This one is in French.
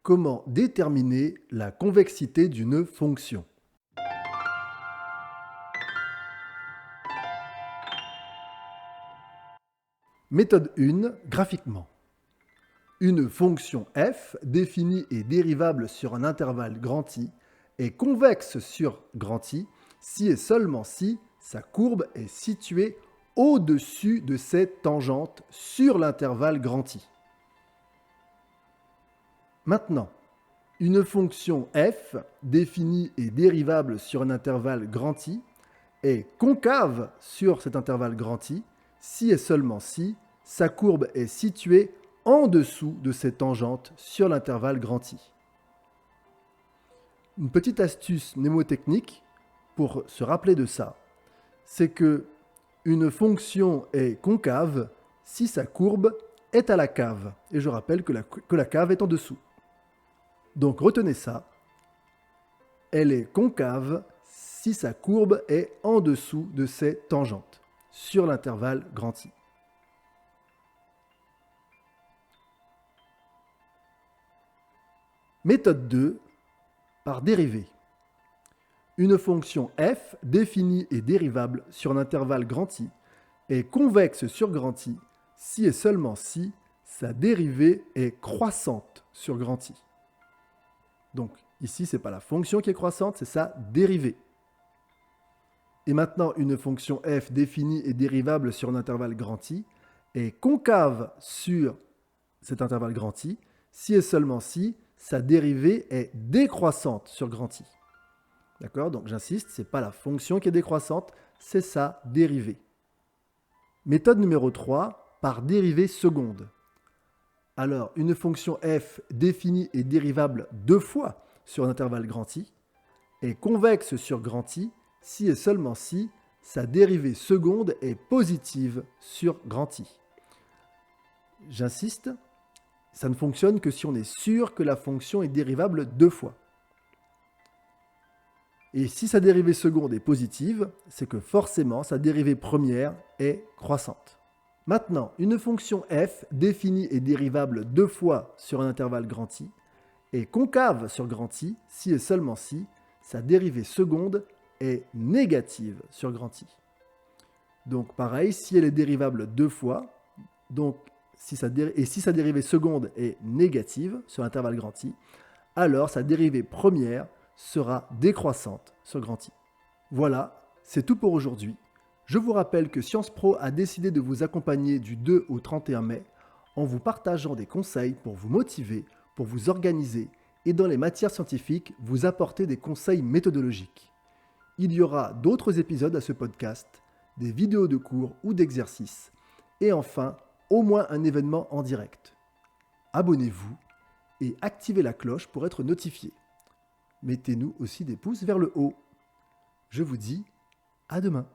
Comment déterminer la convexité d'une fonction? Méthode 1, graphiquement. Une fonction f définie et dérivable sur un intervalle grand I est convexe sur grand I si et seulement si sa courbe est située au-dessus de ses tangentes sur l'intervalle grand I. Maintenant, une fonction f définie et dérivable sur un intervalle grand I est concave sur cet intervalle grand I si et seulement si sa courbe est située en dessous de ses tangentes sur l'intervalle grand I. Une petite astuce mnémotechnique pour se rappeler de ça, c'est que une fonction est concave si sa courbe est à la cave. Et je rappelle que la cave est en dessous. Donc retenez ça. Elle est concave si sa courbe est en dessous de ses tangentes sur l'intervalle grand I. Méthode 2, par dérivée. Une fonction f définie et dérivable sur un intervalle grand I est convexe sur grand I si et seulement si sa dérivée est croissante sur grand I. Donc ici, ce n'est pas la fonction qui est croissante, c'est sa dérivée. Et maintenant, une fonction f définie et dérivable sur un intervalle grand I est concave sur cet intervalle grand I si et seulement si sa dérivée est décroissante sur grand I. D'accord? Donc j'insiste, ce n'est pas la fonction qui est décroissante, c'est sa dérivée. Méthode numéro 3, par dérivée seconde. Alors, une fonction f définie et dérivable deux fois sur un intervalle grand I est convexe sur grand I si et seulement si sa dérivée seconde est positive sur grand I. J'insiste, ça ne fonctionne que si on est sûr que la fonction est dérivable deux fois. Et si sa dérivée seconde est positive, c'est que forcément sa dérivée première est croissante. Maintenant, une fonction f définie et dérivable deux fois sur un intervalle grand I est concave sur grand I si et seulement si sa dérivée seconde est négative sur grand I. Donc pareil, si elle est dérivable deux fois, si sa dérivée seconde est négative sur l'intervalle grand I, alors sa dérivée première sera décroissante sur grand I. Voilà, c'est tout pour aujourd'hui. Je vous rappelle que Sciences Pro a décidé de vous accompagner du 2 au 31 mai en vous partageant des conseils pour vous motiver, pour vous organiser et dans les matières scientifiques, vous apporter des conseils méthodologiques. Il y aura d'autres épisodes à ce podcast, des vidéos de cours ou d'exercices et enfin, au moins un événement en direct. Abonnez-vous et activez la cloche pour être notifié. Mettez-nous aussi des pouces vers le haut. Je vous dis à demain.